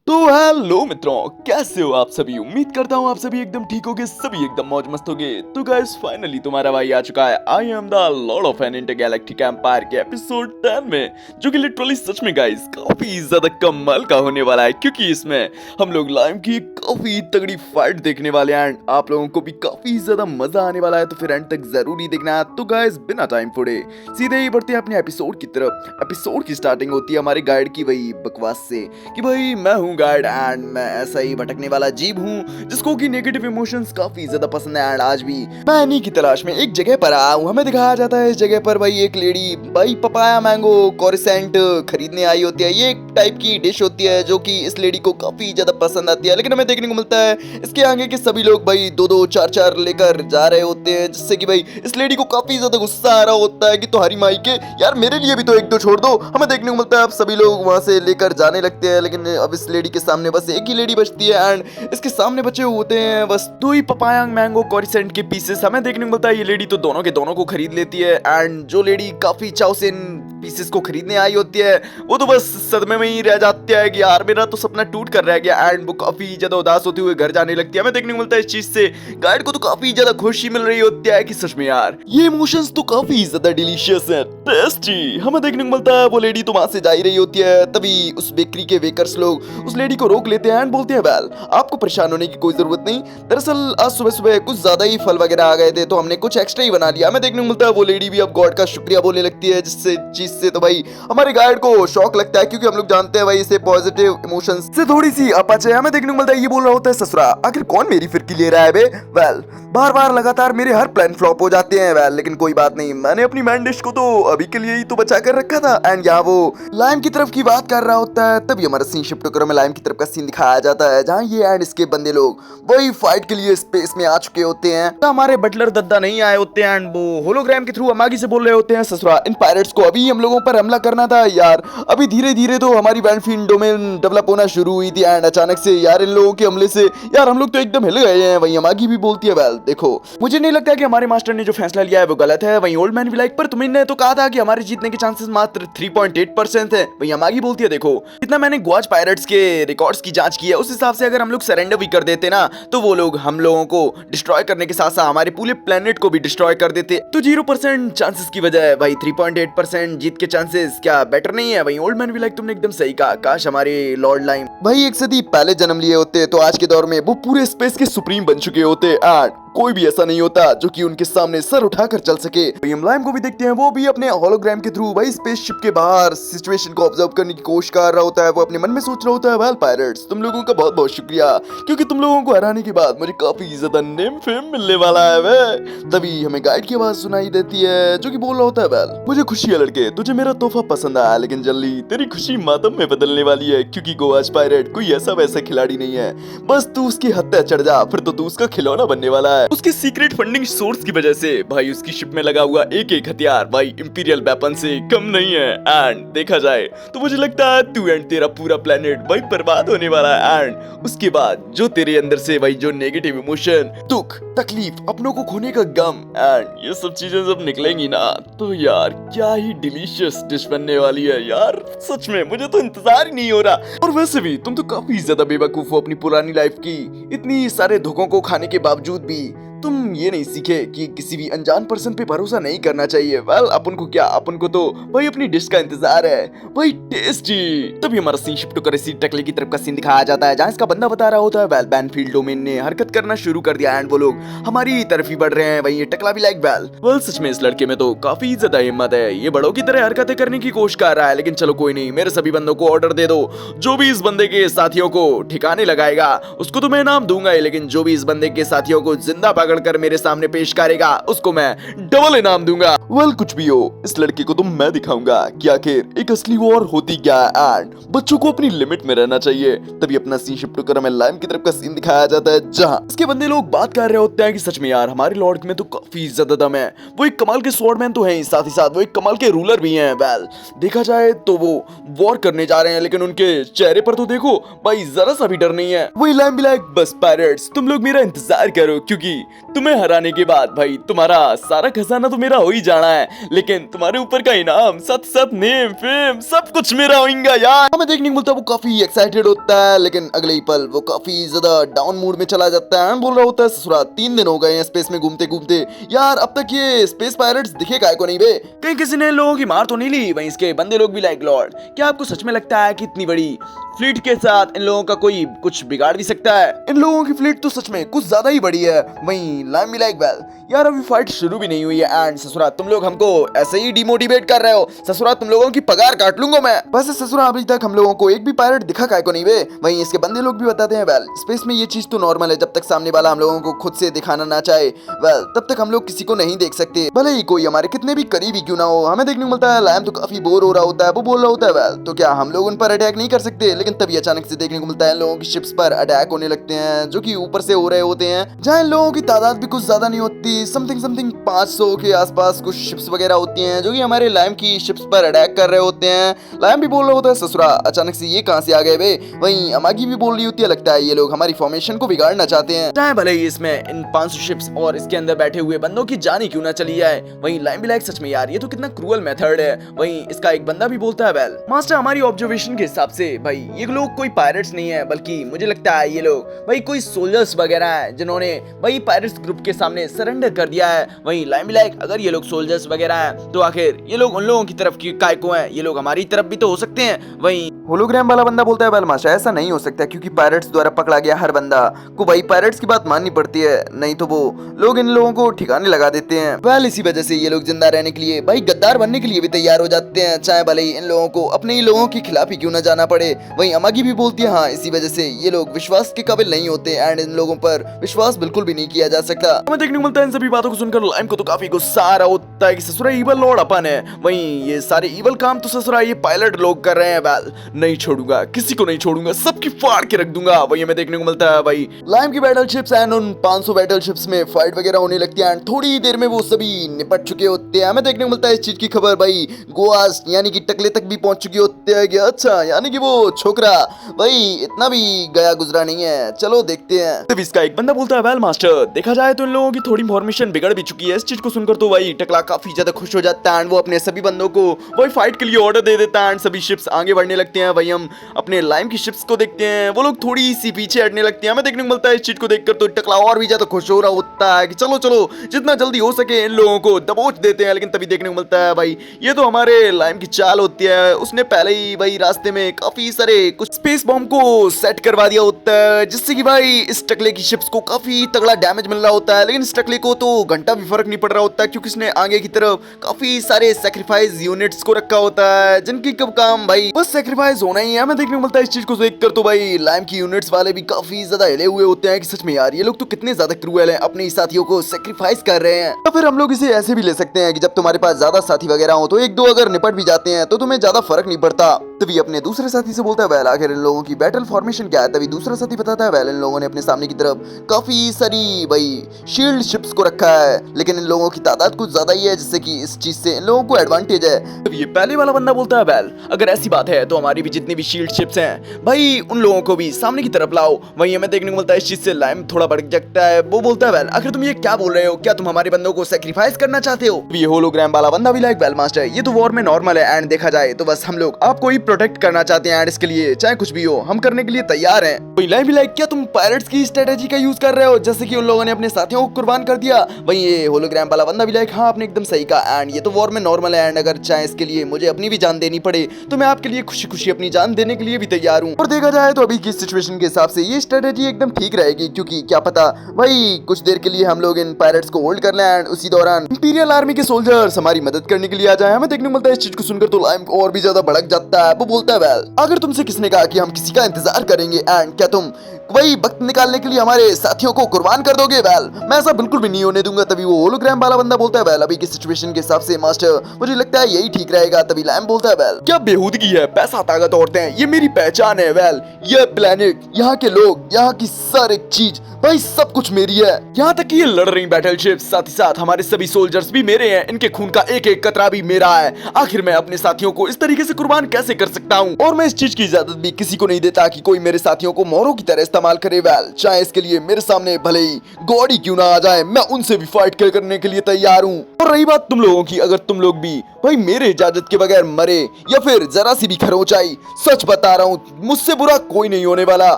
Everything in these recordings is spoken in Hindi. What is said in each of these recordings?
तो हेलो मित्रों, कैसे हो आप सभी। उम्मीद करता हूँ आप सभी एकदम ठीक होगे, सभी एकदम मौज मस्त होगे। तो गाइस फाइनली तुम्हारा भाई आ चुका है I am the lord of an intergalactic empire के एपिसोड 10 में, जो कि लिटरली सच में गाइस काफी ज्यादा कमाल का होने वाला है, क्योंकि इसमें हम लोग लाइम की एक काफी तगड़ी फाइट देखने वाले हैं एंड आप लोगों को भी काफी ज्यादा मजा आने वाला है। तो फिर एंड तक जरूर ही देखना है। तो गाइस बिना टाइम फोड़े सीधे ही बढ़ते हैं अपने एपिसोड की तरफ। एपिसोड की स्टार्टिंग होती है हमारे गाइड की वही बकवास से कि भाई मैं हूँ गाइड एंड मैं ऐसा ही भटकने वाला जीव हूँ जिसको कि नेगेटिव इमोशंस काफी ज्यादा पसंद है एंड आज भी मैं इन्हीं की तलाश में एक जगह पर आया हूँ। हमें दिखाया जाता है इस जगह पर भाई एक लेडी भाई पपाया मैंगो कोरिसेंट खरीदने आई होती है। ये एक टाइप की डिश होती है जो कि इस लेडी को काफी ज्यादा पसंद आती है, लेकिन हमें देखने को मिलता है इसके आगे के सभी लोग भाई दो दो चार चार लेकर जा रहे होते हैं, जिससे कि भाई इस लेडी को काफी ज्यादा गुस्सा आ रहा होता है कि तुम्हारी माई के यार मेरे लिए भी तो एक दो छोड़ दो। हमें देखने को मिलता है अब सभी लोग वहां से लेकर जाने लगते हैं, लेकिन अब इस लेडी के सामने बस एक ही लेडी बचती है एंड इसके सामने बचे होते हैं बस दो ही पपाया मैंगो कोरिसेंट के पीसेस। हमें देखने को मिलता है ये लेडी तो दोनों के दोनों को खरीद लेती है एंड जो लेडी काफी चाव से इन पीसेस को खरीदने आई होती है वो तो बस सदमे में ही रह जाती है कि यार मेरा तो सपना टूट कर रह गया एंड वो काफी ज्यादा उदास होते हुए घर जाने लगती है। हमें देखने को मिलता है इस चीज से गाइड को तो काफी ज्यादा खुशी मिल रही होती है कि सच में यार ये इमोशंस तो काफी ज्यादा डिलीशियस है, टेस्टी। हमें देखने को मिलता है वो लेडी तो वहां से जा ही रही होती है, तभी उस बेकरी के वेकर्स लोग उस लेडी को रोक लेते हैं एंड बोलते हैं वेल आपको परेशान होने की कोई जरूरत नहीं, दरअसल आज सुबह सुबह कुछ ज्यादा ही फल वगैरह आ गए थे तो हमने कुछ एक्स्ट्रा ही बना लिया। हमें देखने को मिलता है वो लेडी भी अब गॉड का शुक्रिया बोलने लगती है, जिससे चीज से तो भाई हमारे गाइड को शौक लगता है, क्योंकि हम लोग जानते हैं भाई इसे पॉजिटिव इमोशंस से थोड़ी सी अपाचे। हमें देखने को मिलता है ये बोल रहा होता है ससुरा आखिर कौन मेरी फिरकी ले रहा है बे। वेल बार बार लगातार मेरे हर प्लान फ्लॉप हो जाते हैं वेल, लेकिन कोई बात नहीं, मैंने अपनी मैन डिश को तो अभी के लिए ही तो बचा कर रखा था। एंड यहाँ वो लाइम की तरफ की बात कर रहा होता है, तभी हमारा सीन शिफ्ट होकर हमें लाइम की तरफ का सीन दिखाया जाता है जहाँ ये एंड इसके बंदे लोग वही फाइट के लिए स्पेस में आ चुके होते हैं। तो हमारे बटलर दद्दा नहीं आए होते हैं एंड वो होलोग्राम के थ्रू अमागी से बोल रहे होते हैं ससुरा इन पायरेट्स को अभी हम लोगों पर हमला करना था यार, अभी धीरे धीरे तो हमारी वैनफील्ड डोमेन डेवलप होना शुरू हुई थी एंड अचानक से यार इन लोगों के हमले से यार हम लोग तो एकदम हिल गए हैं। वही अमागी भी बोलती है वेल देखो मुझे नहीं लगता कि हमारे मास्टर ने जो फैसला लिया है वो गलत है। वही ओल्ड मैन भी लाइक पर तुमने तो कहा था कि हमारे जीतने के चांसेस मात्र 3.8% है। वही अमागी बोलती है देखो जितना मैंने ग्वाच पायरेट्स के रिकॉर्ड्स की जांच की है उस हिसाब से अगर हम लोग सरेंडर भी कर देते ना तो वो लोग हम लोगों को डिस्ट्रॉय करने के साथ साथ हमारे पूरे प्लेनेट को भी डिस्ट्रॉय कर देते। तो 0% चांसेस की वजह भाई 3.8% जीत के चांसेस क्या बेटर नहीं है। वही ओल्ड मैन भी लाइक तुमने एकदम सही कहा, काश हमारे लॉर्ड लाइम भाई एक सदी पहले जन्म लिए होते तो आज के दौर में वो पूरे स्पेस के सुप्रीम बन चुके होते एंड कोई भी ऐसा नहीं होता जो कि उनके सामने सर उठाकर चल सके। हम लाइम को भी देखते हैं वो भी अपने होलोग्राम के थ्रू भाई स्पेसशिप के बाहर सिचुएशन को ऑब्जर्व करने की कोशिश कर रहा होता है। वो अपने मन में सोच रहा होता है वेल पायरेट्स तुम लोगों का बहुत बहुत शुक्रिया, क्योंकि तुम लोगों को हराने के बाद मुझे काफी ज्यादा नेम फेम मिलने वाला है वे। तभी हमें गाइड की आवाज सुनाई देती है जो कि बोल रहा होता है वेल मुझे खुशी है लड़के, तुझे मेरा तोहफा पसंद आया, लेकिन जल्दी तेरी खुशी मातम में बदलने वाली है, क्योंकि गोवाच पायरेट कोई ऐसा वैसा खिलाड़ी नहीं है, बस तू उसकी हत्या चढ़ जा फिर तो तू उसका खिलौना बनने वाला है। उसके सीक्रेट फंडिंग सोर्स की वजह से भाई उसकी शिप में लगा हुआ एक एक हथियार भाई इंपीरियल वेपन से कम नहीं है एंड देखा जाए तो मुझे लगता है तू एंड तेरा पूरा प्लेनेट भाई बर्बाद होने वाला है एंड उसके बाद जो तेरे अंदर से भाई जो नेगेटिव इमोशन दुख तकलीफ अपनों को खोने का गम एंड ये सब चीजें जब निकलेंगी ना तो यार क्या ही डिलीशियस डिश बनने वाली है यार, सच में मुझे तो इंतजार ही नहीं हो रहा। और वैसे भी तुम तो काफी ज्यादा बेवकूफ हो अपनी पुरानी लाइफ की, इतनी सारे धोखों को खाने के बावजूद भी तुम ये नहीं सीखे कि किसी भी अनजान पर्सन पे भरोसा नहीं करना चाहिए। वेल अपन को क्या, अपन को तो भाई अपनी डिश का इंतजार है भाई टेस्टी। तभी हमारा सीन शिफ्ट होकर इसी टकले की तरफ का सीन दिखाया जाता है जहाँ इसका बंदा बता रहा होता है वेल बैनफील्ड डोमेन ने हरकत करना शुरू कर दिया एंड वो लोग हमारी तरफ ही बढ़ रहे हैं। वही ये टकला भी लाइक वेल सच में इस लड़के में तो काफी ज्यादा हिम्मत है, ये बड़ों की तरह हरकतें करने की कोशिश कर रहा है, लेकिन चलो कोई नहीं, मेरे सभी बंदों को ऑर्डर दे दो, जो भी इस बंदे के साथियों को ठिकाने लगाएगा उसको तो मैं इनाम दूंगा ही, लेकिन जो भी इस बंदे के साथियों को जिंदा पकड़कर मेरे सामने पेश करेगा उसको मैं डबल इनाम दूंगा। वेल कुछ भी हो इस लड़के को तो मैं दिखाऊंगा कि आखिर एक असली वॉर होती क्या एंड बच्चों को अपनी लिमिट में रहना चाहिए। तभी अपना सीन शिफ्ट कर हमें लाइम की तरफ का सीन दिखाया जाता है जहां इसके बंदे लोग बात कर रहे होते हैं कि सच में यार हमारे लॉर्ड में तो काफी ज्यादा दम है, वो एक कमाल के स्वॉर्डमैन तो हैं, साथ ही साथ वो एक कमाल के रूलर भी हैं। वेल देखा जाए तो वो वॉर करने जा रहे हैं, लेकिन उनके चेहरे पर तो देखो भाई जरा सा भी डर नहीं है। वही लाइम भी लाइक बस पायरेट्स तुम लोग मेरा इंतजार करो, क्योंकि तुम्हें हराने के बाद भाई तुम्हारा सारा खजाना तो मेरा हो ही जाना है, लेकिन तुम्हारे ऊपर का इनाम साथ साथ नेम फेम सब कुछ मेरा होगा यार। हमें देखने को मिलता है वो काफी एक्साइटेड होता है, लेकिन अगले ही पल वो काफी ज्यादा डाउन मूड में चला जाता है। बोल रहा होता है ससुरा 3 दिन हो गए हैं स्पेस में घूमते घूमते यार, अब तक ये स्पेस पायरेट्स दिखे काय को नहीं बे, कहीं किसी ने लोगों की मार तो नहीं ली। वहीं इसके बंदे लोग भी लाइक लॉर्ड, क्या आपको सच में लगता है कि इतनी बड़ी फ्लीट के साथ इन लोगों का कोई कुछ बिगाड़ भी सकता है? इन लोगों की फ्लीट तो सच में कुछ ज्यादा ही बड़ी है। वहीं लाइम भी लाइक वेल यार, अभी फाइट शुरू भी नहीं हुई है एंड ससुरा तुम लोग हमको ऐसे ही डिमोटिवेट कर रहे हो। ससुरा तुम लोगों की पगार काट लूंगा मैं। वैसे ससुरा अभी तक हम लोगों को एक भी पायरेट दिखा काय को नहीं बे। वहीं इसके बंदे लोग भी बताते हैं वेल स्पेस में ये चीज तो नॉर्मल है, जब तक सामने वाला हम लोगों को खुद से दिखाना ना चाहे वेल तब तक हम लोग किसी को नहीं देख सकते, भले ही कोई हमारे कितने भी करीबी क्यों ना हो। हमें देखने को मिलता है लाइम तो काफी बोर हो रहा होता है, वो बोल रहा होता है वेल तो क्या हम लोग उन पर अटैक नहीं कर सकते, लेकिन तभी अचानक से देखने को मिलता है इन लोगों की शिप्स पर अटैक होने लगते हैं जो कि ऊपर से हो रहे होते हैं, जहाँ इन लोगों की तादाद भी कुछ ज्यादा नहीं होती, समथिंग 500 के आसपास कुछ शिप्स वगैरह होती हैं जो कि हमारे लाइम की शिप्स पर अटैक कर रहे होते हैं। लाइम भी बोल रहा होता है ससुरा अचानक से ये कहां से आ गए बे। वहीं अमागी भी बोल रही होती है लगता है ये लोग हमारी फॉर्मेशन को बिगाड़ना चाहते हैं, चाहे भले ही इसमें इन 500 शिप्स और इसके अंदर बैठे हुए बंदों की जान ही क्यों ना चली जाए। वहीं लाइम भी लाइक सच में यार ये तो कितना क्रूअल मेथड है। वहीं इसका एक बंदा भी बोलता है वेल मास्टर हमारी ऑब्जर्वेशन के हिसाब से भाई ये लोग कोई पायरेट्स नहीं है, बल्कि मुझे लगता है ये लोग भाई कोई सोल्जर्स वगैरह हैं जिन्होंने भाई पायरेट्स ग्रुप के सामने सरेंडर कर दिया है। वहीं लाइम भी लाइक अगर ये लोग सोल्जर्स वगैरह हैं तो आखिर ये लोग उन लोगों की तरफ की काय को हैं, ये लोग हमारी तरफ भी तो हो सकते हैं। वहीं होलोग्राम वाला बंदा बोलता है वेल मास्टर ऐसा नहीं हो सकता, क्योंकि पायरेट्स द्वारा पकड़ा गया हर बंदा को भाई पायरेट्स की बात माननी पड़ती है, नहीं तो वो लोग इन लोगों को ठिकाने लगा देते हैं। वेल इसी वजह से ये लोग जिंदा रहने के लिए भाई गद्दार बनने के लिए भी तैयार हो जाते हैं, चाहे भले ही इन लोगों को अपने ही लोगों के खिलाफ ही क्यों ना जाना पड़े। वहीं अमागी भी बोलती है हाँ इसी वजह से ये लोग विश्वास के काबिल नहीं होते एंड इन लोगों पर विश्वास बिल्कुल भी नहीं किया जा सकता। हमें देखने को मिलता है इन सभी बातों को सुनकर लाइम को तो काफी गुस्सा आ रहा होता है कि ससुरा इवल लॉर्ड अपन है। वहीं ये सारे इवल काम तो ससुरा ये पायलट लोग कर रहे हैं। वेल नहीं छोड़ूंगा, किसी को नहीं छोड़ूंगा, सबकी फाड़ के रख दूंगा। वही हमें देखने को मिलता है भाई लाइम की बैटल शिप्स एंड उन 500 बैटल शिप्स में फाइट वगैरह होने लगती है एंड थोड़ी ही देर में वो सभी निपट चुके होते हैं। हमें देखने को मिलता है इस चीज की खबर भाई गोवास यानी कि टकले तक भी पहुंच चुके होते हैं कि अच्छा यानी कि वो छोकरा भाई इतना भी गया गुजरा नहीं है, चलो देखते हैं। तब इसका एक बंदा बोलता है वेल मास्टर देखा जाए तो इन लोगों की थोड़ी फॉर्मेशन बिगड़ भी चुकी है। इस चीज को सुनकर तो भाई टकला काफी ज्यादा खुश हो जाता है एंड वो अपने सभी बंदों को वही फाइट के लिए ऑर्डर दे देता है एंड सभी शिप्स आगे बढ़ने लगते हैं। वही हम अपने लाइम की शिप्स को देखते हैं वो लोग थोड़ी सी पीछे हटने लगती हैं। हमें देखने को मिलता है इस चीज को देखकर तो टकला और भी ज्यादा खुश हो रहा होता है कि चलो चलो जितना जल्दी हो सके इन लोगों को दबोच देते हैं। लेकिन तभी देखने को मिलता है भाई ये तो हमारे लाइम की चाल होती है, उसने पहले ही भाई रास्ते में काफी सारे कुछ स्पेस बॉम्ब को सेट करवा दिया होता है, जिससे कि भाई इस टकले की शिप्स को काफी तगड़ा डैमेज मिल रहा होता है। लेकिन इस टकले को तो घंटा भी फर्क नहीं पड़ रहा होता है, क्योंकि इसने आगे की तरफ काफी सारे सैक्रिफाइस यूनिट्स को रखा होता है जिनकी कब काम भाई बस सैक्रिफाइस होना ही है। हमें देखने को मिलता है इस चीज को देखकर तो भाई लाइम की यूनिट्स वाले भी काफी ज्यादा हिले हुए होते हैं कि सच में यार ये लोग तो कितने ज्यादा क्रूएल हैं, अपने साथियों को सैक्रिफाइस कर रहे हैं। तो फिर हम लोग इसे ऐसे भी ले सकते हैं कि जब तुम्हारे पास ज्यादा साथी वगैरह हो तो एक दो अगर निपट भी जाते हैं तो तुम्हें ज्यादा फर्क नहीं पड़ता। तभी अपने दूसरे साथी से बोलता है वेल आखिर इन लोगों की बैटल फॉर्मेशन क्या है। तभी दूसरा साथी बताता है वेल इन लोगों ने अपने सामने की तरफ काफी सारी भाई शील्ड शिप्स को रखा है, लेकिन इन लोगों की तादाद कुछ ज्यादा ही है, जिससे कि इस चीज से इन लोगों को एडवांटेज है। तब ये पहले वाला बंदा बोलता है वेल अगर ऐसी बात है तो हमारी भी जितनी भी शील्ड शिप्स हैं भाई उन लोगों को भी सामने की तरफ लाओ। वहीं हमें देखने को मिलता है इस चीज से लाइम थोड़ा भड़क जाता है, वो बोलता है वेल आखिर तुम ये क्या बोल रहे हो, क्या तुम हमारे बंदों को सैक्रिफाइस करना चाहते हो। ये होलोग्राम वाला बंदा भी लाइक वेल मास्टर ये तो वॉर में नॉर्मल है एंड देखा जाए तो बस हम लोग आपको ही प्रोटेक्ट करना चाहते हैं एंड इसके लिए चाहे कुछ भी हो हम करने के लिए तैयार हैं। वही लाइम भी लाइक क्या तुम पायरेट्स की स्ट्रेटेजी का यूज कर रहे हो जैसे कि उन लोगों ने अपने साथियों को कुर्बान कर दिया। वहीं ये होलोग्राम वाला बंदा भी लाइक हाँ आपने एकदम सही कहा एंड ये तो वॉर में नॉर्मल है एंड अगर चाहे इसके लिए मुझे अपनी भी जान देनी पड़े तो मैं आपके लिए खुशी खुशी अपनी जान देने के लिए भी तैयार हूँ। और देखा जाए तो अभी की सिचुएशन के हिसाब से ये स्ट्रेटेजी एकदम ठीक रहेगी, क्योंकि क्या पता भाई कुछ देर के लिए हम लोग इन पायरेट्स को होल्ड कर लें एंड उसी दौरान इंपीरियल आर्मी के सोल्जर्स हमारी मदद करने के लिए आ जाए। हमें देखने को मिलता है इस चीज को सुनकर तो लाइम और भी ज्यादा भड़क जाता है, वो बोलता है वेल अगर तुमसे किसने कहा कि हम किसी का इंतजार करेंगे एंड क्या तुम वही वक्त निकालने के लिए हमारे साथियों को कुर्बान कर दोगे। वेल मैं ऐसा बिल्कुल भी नहीं होने दूंगा। तभी वो होलोग्राम वाला बंदा बोलता है वेल अभी की सिचुएशन के हिसाब से मास्टर मुझे लगता है यही ठीक रहेगा। तभी लाइम बोलता है वेल क्या बेहूदगी है, पैसा ताकत औरतें ये मेरी पहचान है। वेल ये प्लेनेट यहाँ के लोग यहाँ की सारी चीज भाई सब कुछ मेरी है, यहाँ तक कि ये लड़ रही बैटलशिप, साथ ही साथ हमारे सभी सोल्जर्स भी मेरे हैं, इनके खून का एक एक कतरा भी मेरा है। आखिर मैं अपने साथियों को इस तरीके से कुर्बान कैसे कर सकता हूँ, और मैं इस चीज की इजाजत भी किसी को नहीं देता कि कोई मेरे साथियों को मोरों की तरह इस्तेमाल करे। वेल, चाहे इसके लिए मेरे सामने भले ही गॉड ही क्यों ना आ जाए, मैं उनसे भी फाइट करने के लिए तैयार हूँ। और रही बात तुम लोगों की, अगर तुम लोग भी भाई मेरे इजाजत के बगैर मरे या फिर जरा सी भी खरोंच आई, सच बता रहा हूँ मुझसे बुरा कोई नहीं होने वाला।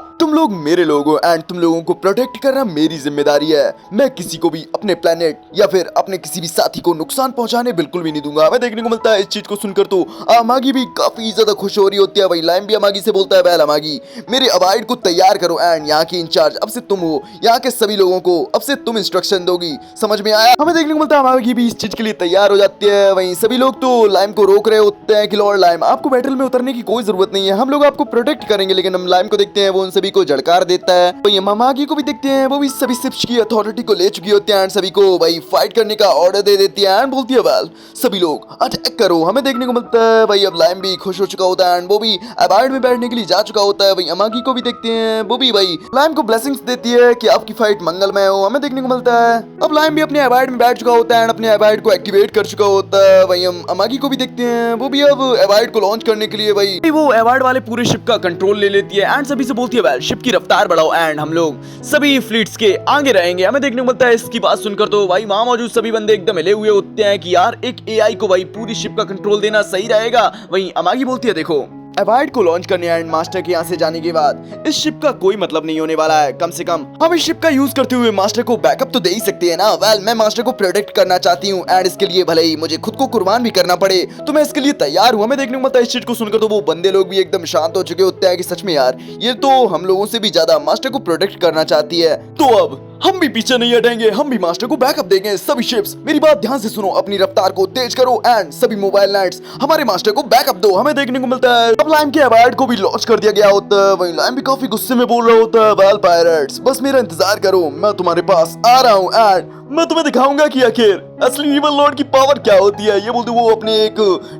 तुम लोग मेरे लोग हो एंड तुम लोगों को प्रोटेक्ट करना मेरी जिम्मेदारी है। मैं किसी को भी अपने प्लेनेट या फिर अपने किसी भी साथी को नुकसान पहुंचाने बिल्कुल भी नहीं दूंगा। मैं देखने को मिलता है इस चीज को सुनकर तो अमागी भी काफी ज्यादा खुश हो रही होती है। वही लाइम भी अमागी से बोलता है, वेल अमागी मेरे अबाइड को तैयार करो एंड यहाँ की इंचार्ज अब से तुम हो, यहाँ के सभी लोगों को अब से तुम इंस्ट्रक्शन दोगी, समझ में आया? हमें देखने को मिलता है अमागी भी इस चीज के लिए तैयार हो जाती है। वहीं सभी लोग तो लाइम को रोक रहे होते हैं कि लॉर्ड लाइम आपको बैटल में उतरने की कोई जरूरत नहीं है, हम लोग आपको प्रोटेक्ट करेंगे। लेकिन हम लाइम को देखते हैं वो उन सभी को झड़कार देता है। वहीं अमागी को भी देखते हैं, वो भी सभी शिप्स की अथॉरिटी को ले चुकी होती है एंड सभी को भाई फाइट करने का ऑर्डर दे देती है एंड बोलती है वेल सभी लोग अटैक करो। हमें देखने को मिलता है भाई अब लाइम भी खुश हो चुका होता है एंड वो भी अबाइड में बैठने के लिए जा चुका होता है। वहीं अमागी को भी देखते हैं, वो भी भाई लाइम को ब्लेसिंग्स देती है कि आपकी फाइट मंगलमय हो। हमें देखने को मिलता है अब लाइम भी अपने अबाइड में बैठ चुका होता है एंड अपने अबाइड को एक्टिवेट कर चुका होता है। वहीं हम अमागी को भी देखते हैं, वो भी अब अबाइड को लॉन्च करने के लिए भाई वो अबाइड वाले पूरे शिप का कंट्रोल ले लेती है एंड सभी से बोलती है वेल शिप की रफ्तार बढ़ाओ एंड हम लोग सभी फ्लीट्स के आगे रहेंगे। हमें देखने को मिलता है इसकी बात सुनकर तो भाई वहां मौजूद सभी बंदे एकदम हिले हुए होते हैं कि यार एक एआई को भाई पूरी शिप का कंट्रोल देना सही रहेगा। वहीं अमागी बोलती है देखो अबाइड को लॉन्च करने एंड मास्टर के यहाँ से जाने के बाद इस शिप का कोई मतलब नहीं होने वाला है। कम से कम हम इस शिप का यूज करते हुए मास्टर को बैकअप तो दे ही सकते हैं ना। वेल मैं मास्टर को प्रोटेक्ट करना चाहती हूँ एंड इसके लिए भले ही मुझे खुद को कुर्बान भी करना पड़े तो मैं इसके लिए तैयार हूँ। हमें देखने को मिलता है इस चीज को सुनकर तो वो बंदे लोग भी एकदम शांत हो चुके होते हैं कि सच में यार ये तो हम लोगों से भी ज्यादा मास्टर को प्रोटेक्ट करना चाहती है। तो अब हम भी पीछे नहीं हटेंगे, हम भी मास्टर को बैकअप देंगे। सभी शिप्स मेरी बात ध्यान से सुनो, अपनी रफ्तार को तेज करो एंड सभी मोबाइल नेट्स हमारे मास्टर को बैकअप दो। हमें देखने को मिलता है अब लाइम के अबाइड को भी लॉन्च कर दिया गया होता है। वहीं लाइम भी काफी गुस्से में बोल रहा होता है, वेल पायरेट्स बस मेरा इंतजार करो, मैं तुम्हारे पास आ रहा हूँ एंड मैं तुम्हें दिखाऊंगा कि आखिर असली इवल लॉर्ड की पावर क्या होती है। ये बोलते वो अपने एक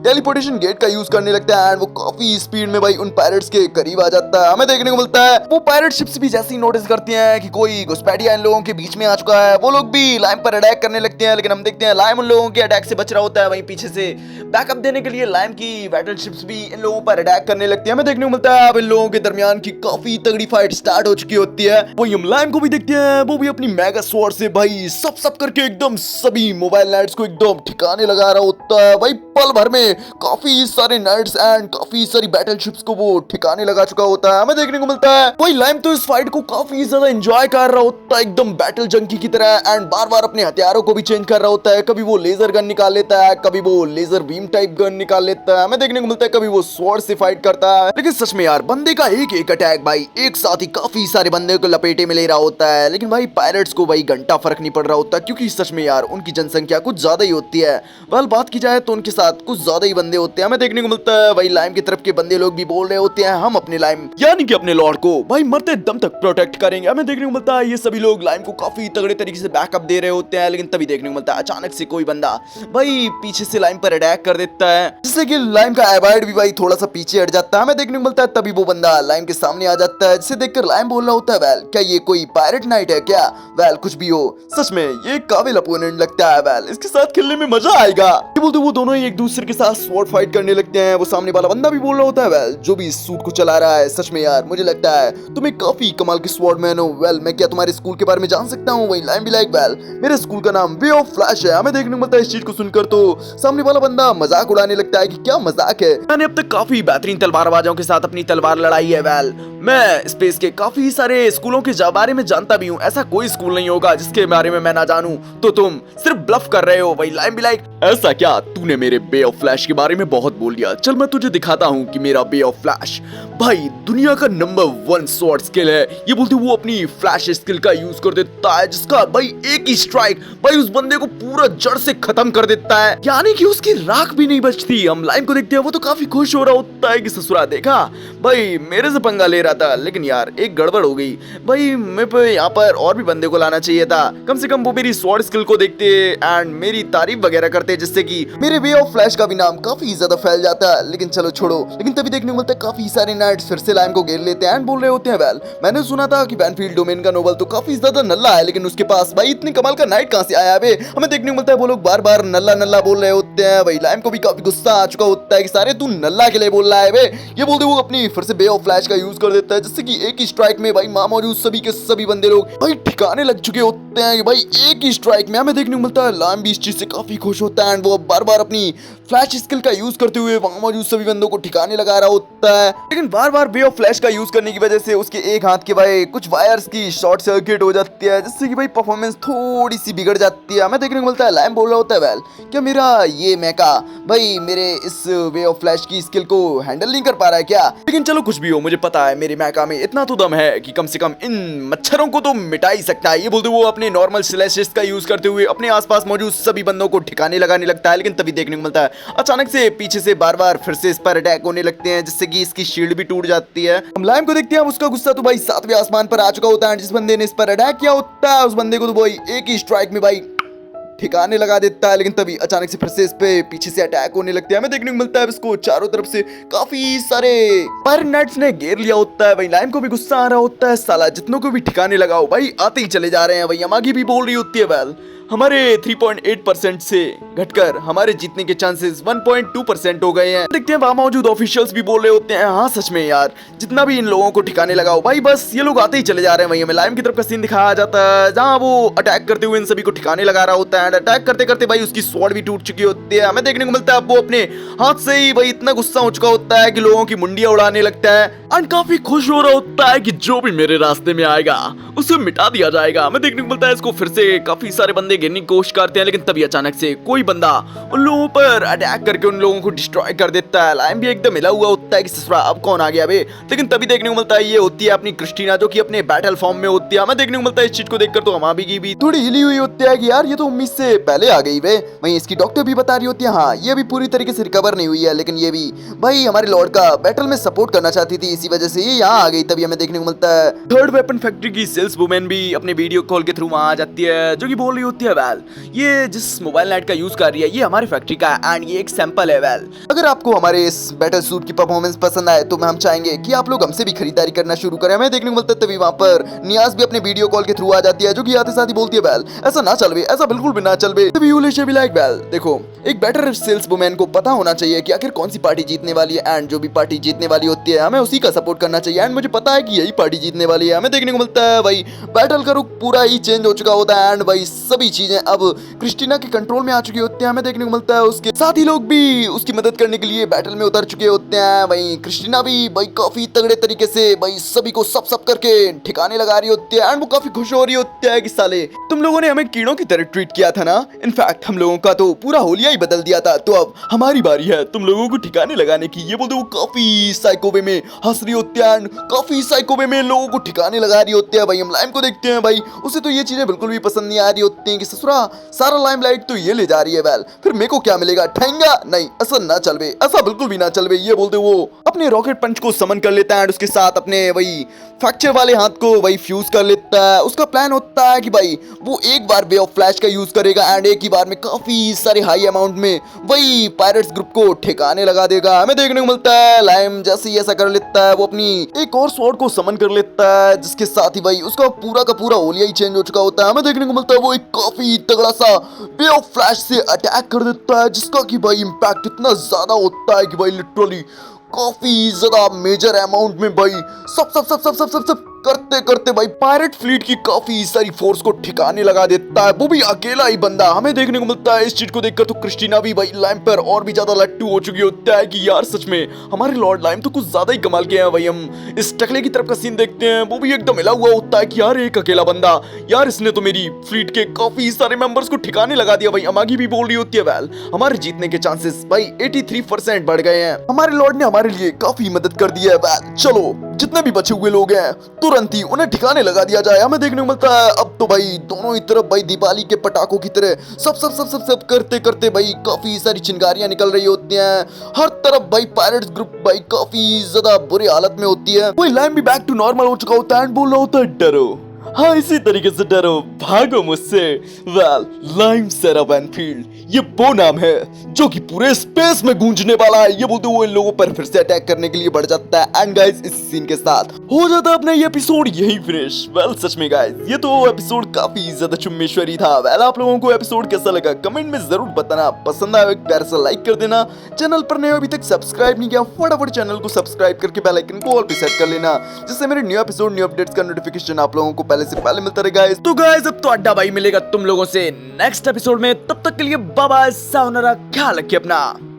टेलीपोर्टेशन गेट का यूज करने लगता है एंड वो काफी स्पीड में भाई उन पायरेट्स के करीब आ जाता है। हमें देखने को मिलता है वो पायरेट शिप्स भी जैसे ही नोटिस करती हैं कि कोई घुसपैठिया इन लोगों के बीच में आ चुका है, वो लोग भी लाइम पर अटैक करने लगते हैं। लेकिन हम देखते हैं लाइम उन लोगों के अटैक से बच रहा होता है। वहीं पीछे से बैकअप देने के लिए लाइम की बैटल शिप्स भी इन लोगों पर अटैक करने लगती है। हमें देखने को मिलता है अब इन लोगों के दरमियान की काफी तगड़ी फाइट स्टार्ट हो चुकी होती है। वहीं हम लाइम को भी देखते हैं, वो भी अपनी मेगा स्वॉर्ड से भाई सब करके एकदम सभी मोबाइल नाइट्स को एकदम ठिकाने लगा रहा होता है। भाई पल भर में काफी सारे नाइट्स एंड काफी सारी बैटल शिप्स को वो ठिकाने लगा चुका होता है। हमें देखने को मिलता है वही लाइम तो इस फाइट को काफी ज्यादा एंजॉय कर रहा होता है एकदम बैटल जंकी की तरह एंड बार बार अपने हथियारों को भी चेंज कर रहा होता है। कभी वो लेजर गन निकाल लेता है, कभी वो लेजर बीम टाइप गन निकाल लेता है। हमें देखने को मिलता है कभी वो स्वॉर्ड से फाइट करता है। लेकिन सच में यार बंदे का एक एक अटैक भाई एक साथ ही काफी सारे बंदे को लपेटे में ले रहा होता है। लेकिन भाई पायरेट्स को भाई घंटा फर्क नहीं पड़ रहा होता क्योंकि सच में यार उनकी जनसंख्या कुछ ज्यादा ही होती है। वेल बात की जाए तो उनके साथ कुछ ज्यादा ही बंदे होते हैं। हमें देखने को मिलता है भाई लाइम की तरफ के बंदे लोग भी बोल रहे होते हैं हम अपने लाइम यानी कि अपने लॉर्ड को भाई मरते दम तक प्रोटेक्ट करेंगे। हमें देखने को मिलता है ये सभी लोग लाइम को काफी तगड़े तरीके से बैकअप दे रहे होते हैं। लेकिन तभी देखने को मिलता है अचानक से कोई बंदा भाई पीछे से लाइम पर अटैक कर देता है जिससे कि लाइम का अबाइड भी भाई थोड़ा सा पीछे हट जाता है। हमें देखने को मिलता है तभी वो बंदा लाइम के सामने आ जाता है जिसे देखकर लाइम बोल रहा होता है वेल क्या ये कोई पायरेट नाइट है क्या? वेल कुछ भी हो सच में ये काबिल अपोनेंट लगता है। वेल इसके साथ खेलने में मजा आएगा। ये बोलते वो दोनों ही एक दूसरे के साथ स्वॉर्ड फाइट करने लगते हैं। वो सामने वाला बंदा भी बोल रहा होता है वेल जो भी इस सूट को चला रहा है सच में यार मुझे लगता है तुम एक काफी कमाल के स्वॉर्ड मैन हो। वेल मैं क्या तुम्हारे स्कूल के बारे में जान सकता हूँ? वही लाइम भी लाइक वेल मेरे स्कूल का नाम वे ऑफ फ्लैश है। हमें देखने को मिलता है इस चीज को सुनकर तो सामने वाला बंदा मजाक उड़ाने लगता है कि क्या मजाक है, मैंने अब तक काफी बेहतरीन तलवारबाजों के साथ अपनी तलवार लड़ाई है। वेल मैं स्पेस के काफी सारे स्कूलों के बारे में जानता भी हूँ, ऐसा कोई स्कूल नहीं होगा जिसके बारे में मैं ना जानूं। तो तुम सिर्फ ब्लफ कर रहे हो। वही लाइम भी लाइक ऐसा क्या तूने मेरे बे ऑफ फ्लैश के बारे में बहुत बोल दिया, चल मैं तुझे दिखाता हूँ कि मेरा बे ऑफ फ्लैश भाई दुनिया का नंबर 1 स्वॉर्ड स्किल है। ये बोलते वो अपनी फ्लैश स्किल का यूज कर देता है जिसका भाई एक ही स्ट्राइक भाई उस बंदे को पूरा जड़ से खत्म कर देता है यानी कि उसकी राख भी नहीं बचती। हम लाइम को देखते हैं वो तो काफी खुश हो रहा होता है कि ससुरा देखा भाई मेरे से पंगा ले रहा था, लेकिन यार एक गड़बड़ हो गई भाई। मैं पे यहाँ पर और भी बंदे को लाना चाहिए था, कम से कम वो मेरी स्वॉर्ड स्किल को देखते एंड मेरी तारीफ वगैरह करते, जिससे कि मेरे वे ऑफ फ्लैश का भी नाम काफी ज्यादा फैल जाता। लेकिन चलो छोड़ो। लेकिन तभी देखने को मिलता है काफी सारे नाइट्स फिर से लाइम को घेर लेते हैं एंड बोल रहे होते हैं, वेल मैंने सुना था कि बैनफील्ड डोमेन का नोबल तो काफी ज्यादा नल्ला है, लेकिन उसके पास भाई इतने कमाल का नाइट कहां से आया बे। हमें देखने को मिलता है वो लोग बार बार नल्ला नल्ला बोल रहे होते हैं। भाई लाइम को भी काफी गुस्सा आ चुका होता है कि सारे तू नल्ला के लिए बोल रहा है बे। ये बोलते वो अपनी फिर से बे ऑफ फ्लैश का यूज कर देता है, जिससे कि एक ही स्ट्राइक में भाई मां मौजूद सभी के सभी बंदे लोग भाई ठिकाने लग चुके होते हैं। भाई एक ही स्ट्राइक में हमें देखने को मिलता है लाइम भी इस चीज से काफी खुश होता है एंड वो बार बार अपनी फ्लैश स्किल का यूज करते हुए वहां मौजूद सभी बंदों को ठिकाने लगा रहा होता है। लेकिन बार बार बे ऑफ फ्लैश का यूज करने की वजह से उसके एक हाथ के भाई कुछ वायर्स की शॉर्ट सर्किट हो जाती है, जिससे कि भाई परफॉर्मेंस थोड़ी सी बिगड़ जाती है। हमें देखने को मिलता है लाइम बोल रहा होता है, वेल क्या मेरा ये मेका भाई मेरे इस वे ऑफ फ्लैश की स्किल को हैंडल नहीं कर पा रहा है क्या। लेकिन चलो कुछ भी हो, मुझे पता है मेरे मेका में इतना तो दम है कि कम से कम इन मच्छरों को तो मिटा ही सकता है। ये बोलते वो अपने नॉर्मल स्लैशेस का यूज करते हुए अपने आसपास मौजूद सभी बंदों को ठिकाने लगाने लगता है। लेकिन तभी देखने को मिलता है अचानक से पीछे से बार बार फिर से इस पर अटैक होने लगते हैं, जिससे कि इसकी शील्ड भी टूट जाती है। हम लाइम को देखते हैं, उसका गुस्सा तो भाई 7वें आसमान पर आ चुका होता है। जिस बंदे ने इस पर अटैक किया होता है उस बंदे को तो भाई एक ही स्ट्राइक में भाई ठिकाने लगा देता है। लेकिन तभी अचानक से फिर से इस पे पीछे से अटैक होने लगते हैं। हमें देखने को मिलता है इसको चारों तरफ से काफी सारे फायर नेट्स ने घेर लिया होता है। भाई लाइम को भी गुस्सा आ रहा होता है, साला जितनों को भी ठिकाने लगाओ भाई आते ही चले जा रहे हैं। भाई यमागी भी बोल रही होती है, वेल हमारे 3.8% से घटकर हमारे जीतने के चांसेस 1.2% हो गए हैं। देखते हैं वहां मौजूद ऑफिशियल्स भी बोल रहे होते हैं, हाँ सच में यार जितना भी इन लोगों को ठिकाने लगाओ भाई बस ये लोग आते ही चले जा रहे हैं। वहीं हमें लाइम की तरफ का सीन दिखाया जाता है, जहां वो अटैक करते हुए इन सभी को ठिकाने लगा रहा होता है। अटैक करते करते भाई उसकी स्वॉर्ड भी टूट चुकी होती है। हमें देखने को मिलता है अब वो अपने हाथ से ही भाई इतना गुस्सा हो चुका होता है कि लोगों की मुंडियां उड़ाने लगता है एंड काफी खुश हो रहा होता है कि जो भी मेरे रास्ते में आएगा उसे मिटा दिया जाएगा। हमें देखने को मिलता है इसको फिर से काफी सारे बंदे घेरने की कोशिश करते हैं, लेकिन तभी अचानक से कोई बंदा उन लोगों पर अटैक करके उन लोगों को डिस्ट्रॉय कर देता है। लाइम भी एकदम हिला हुआ होता है कि ससुरा अब कौन आ गया बे। लेकिन तभी देखने को मिलता है ये होती है अपनी क्रिस्टीना, जो कि अपने बैटल फॉर्म में होती है। हमें देखने को मिलता है इस चीज को देखकर तो हमारी की भी थोड़ी हिली हुई होती है कि यार ये तो उम्मीद से पहले आ गई बे। वहीं इसकी डॉक्टर भी बता रही होती है, हाँ ये भी पूरी तरीके से रिकवर नहीं हुई है, लेकिन ये भी भाई हमारे लॉर्ड का बैटल में सपोर्ट करना चाहती थी, इसी वजह से ये यहाँ आ गई। तभी हमें देखने को मिलता है थर्ड वेपन फैक्ट्री की सेल्स वुमेन भी अपने वीडियो कॉल के थ्रू वहां आ जाती है, जो कि बोल रही होती है, वेल ये जिस मोबाइल नेट का यूज कर रही है ये हमारी फैक्ट्री का है एंड ये एक सैंपल है। वेल अगर आपको हमारे इस बैटल सूट की परफॉर्मेंस पसंद आए तो हम चाहेंगे कि आप लोग हमसे भी खरीदारी करना शुरू करें। हमें देखने को मिलता है तभी वहां पर नियाज भी अपने वीडियो कॉल के थ्रू आ जाती है, जो कि आते साथ ही बोलती है, वेल ऐसा ना चल बे, ऐसा बिल्कुल भी ना चल बे। तभी यूलिशा भी लाइक, वेल देखो एक बेटर सेल्स वुमेन को पता होना चाहिए कि आखिर कौन सी पार्टी जीतने वाली है एंड जो भी पार्टी जीतने वाली होती है हमें उसी का सपोर्ट करना चाहिए एंड मुझे पता है कि यही पार्टी जीतने वाली है। हमें देखने को मिलता है भाई बैटल का रुख पूरा ही चेंज हो चुका होता है एंड भाई सभी चीजें अब क्रिस्टीना के कंट्रोल में आ चुकी होती है। हमें देखने को मिलता है उसके साथी लोग भी उसकी मदद करने के लिए बैटल में उतर चुके होते हैं। वहीं क्रिस्टीना भी भाई काफी तगड़े तरीके से भाई सभी को सब करके ठिकाने लगा रही होती है एंड वो काफी खुश हो रही होती है कि साले तुम लोगों ने हमें कीड़ों की तरह ट्रीट किया था ना, इनफैक्ट हम लोगों का तो पूरा होलिया ही बदल दिया था, तो अब हमारी बारी है तुम लोगों को ठिकाने लगाने की। ये बोलते वो काफी साइको वे में हंस रही होती है एंड काफी साइको वे में लोगों को ठिकाने लगा रही होती है। भाई हम लाइम को देखते हैं, भाई उसे तो ये चीजें बिल्कुल भी पसंद नहीं आ रही होती हैं कि ससुरा सारा लाइम लाइट तो ये ले जा रही है, वेल फिर मेरे को क्या मिलेगा, ठेंगा नहीं, ऐसा ना चल बे, ऐसा बिल्कुल भी ना चल बे। ये बोलते वो अपने रॉकेट पंच को समन कर लेता है एंड उसके साथ अपने वही फ्रैक्चर वाले हाथ को वही फ्यूज कर लेता है। उसका प्लान होता है कि भाई वो एक बार वे ऑफ फ्लैश का यूज करेगा एंड एक ही बार में काफी सारे हाई अमाउंट में वही पायरेट्स ग्रुप को ठिकाने लगा देगा। हमें देखने को मिलता है लाइम जैसे ही ऐसा कर लेता है वो अपनी एक और स्वॉर्ड को समन कर लेता है, जिसके साथ ही भाई उसका पूरा का पूरा ओलिया ही चेंज हो चुका होता है। हमें देखने को मिलता है वो एक काफी तगड़ा सा वे ऑफ फ्लैश से अटैक कर देता है, जिसका कि भाई इम्पैक्ट इतना ज्यादा होता है कि भाई लिटरली काफी ज्यादा मेजर अमाउंट में भाई सब करते करते भाई पायरेट फ्लीट की काफी सारी फोर्स को ठिकाने लगा देता है, वो भी अकेला ही बंदा। हमें देखने को मिलता है इस चीज को देखकर तो क्रिस्टीना भी भाई लाइम पर और भी ज्यादा लट्टू हो चुकी होता है कि यार सच में हमारे लॉर्ड लाइम तो कुछ ज्यादा ही कमाल के हैं। भाई हम इस टकले की तरफ का सीन देखते हैं, वो भी एकदम हिला हुआ होता है कि यार एक अकेला बंदा, यार इसने तो मेरी फ्लीट के काफी सारे मेंबर्स को ठिकाने लगा दिया। भाई अमागी भी बोल रही होती है, वेल हमारे जीतने के चांसेस भाई 83% बढ़ गए हैं, हमारे लॉर्ड ने हमारे लिए काफी मदद कर दी है। वेल चलो जितने भी बचे हुए लोग हैं तुरंत ही उन्हें ठिकाने लगा दिया जाए। हमें देखने को मिलता है अब तो भाई दोनों ही तरफ भाई दीपावली के पटाखों की तरह सब सब सब सब सब करते करते भाई काफी सारी चिंगारियां निकल रही होती हैं। हर तरफ भाई पायरेट्स ग्रुप भाई काफी ज्यादा बुरी हालत में होती है। वही लाइम भी बैक टू नॉर्मल हो चुका होता है एंड बोल रहा होता है डरो, हाँ इसी तरीके से डरो, भागो मुझसे। वेल लाइम सेराफ एनफील्ड ये वो नाम है जो कि पूरे स्पेस में गूंजने वाला है। ये बोलते हुए इन लोगों पर फिर से अटैक करने के लिए बढ़ जाता है एंड गाइस इस सीन के साथ हो जाता है अपना ये एपिसोड यही फिनिश। वेल सच में गाइस ये तो एपिसोड काफी ज्यादा चुम्बेश्वरी था। वेल आप लोगों को एपिसोड कैसा लगा कमेंट में जरूर बताना। पसंद आया एक प्यार से लाइक कर देना। चैनल पर नए अभी तक सब्सक्राइब नहीं किया फटाफट चैनल को सब्सक्राइब करके बेल आइकन को ऑल पे सेट कर लेना, जिससे मेरे न्यू एपिसोड न्यू अपडेट्स का नोटिफिकेशन आप लोगों को पहले से पहले मिलता रहे गाइस। तो गाइस अब तो अड्डा भाई मिलेगा तुम लोगों से नेक्स्ट एपिसोड में, तब तक के लिए बाय बाय, सायोनारा, ख्याल रखिए अपना।